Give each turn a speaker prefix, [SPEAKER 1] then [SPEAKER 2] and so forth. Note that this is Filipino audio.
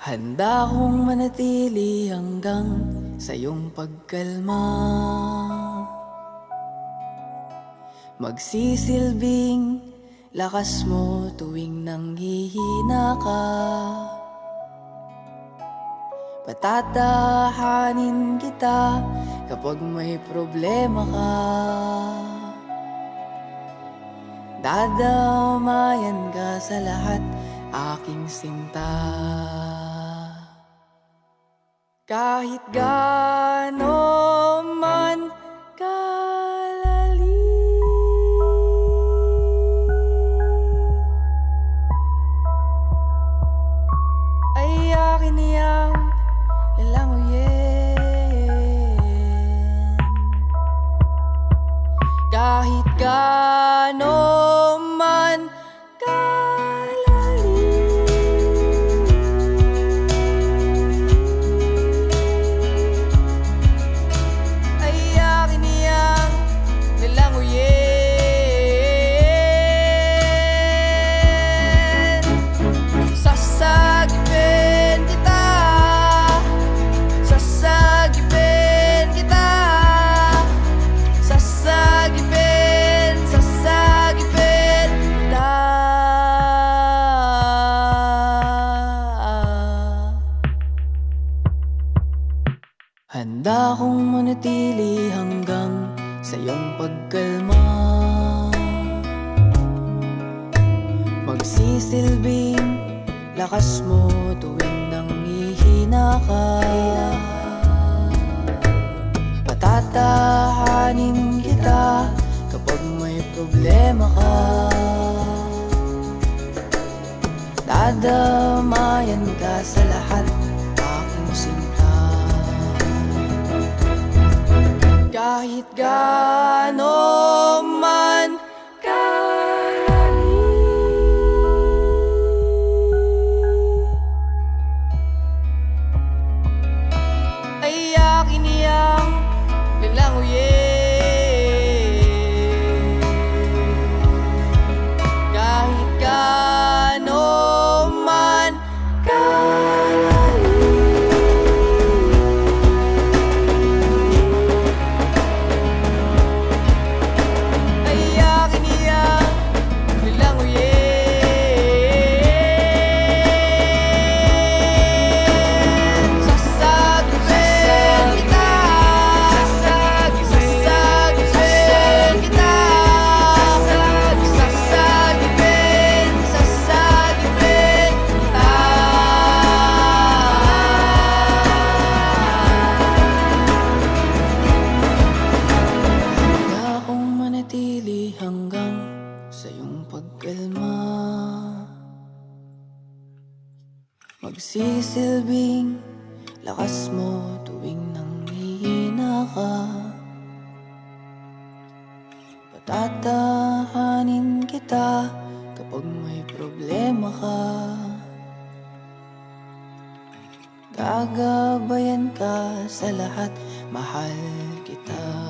[SPEAKER 1] Handa akong manatili hanggang sa iyong pagkalma. Magsisilbing lakas mo tuwing nanghihina ka. Patatahanin kita kapag may problema ka. Dadamayan ka sa lahat, aking sinta. Kahit gaano man kalalim ay akin niyang lalanguyin. Kahit gaano man handa akong manatili hanggang sa iyong pagkalma. Magsisilbing lakas mo tuwing nanghihina ka. Patatahanin kita kapag may problema ka. Dadamayan ka sa lahat, aking sinta. Kahit gaano man kalalim ay akin niyang lalanguyin. Kahit gaano man hanggang sa iyong pagkalma. Magsisilbing lakas mo tuwing nanghihina ka. Patatahanin kita kapag may problema ka. Gagabayan ka sa lahat, mahal kita.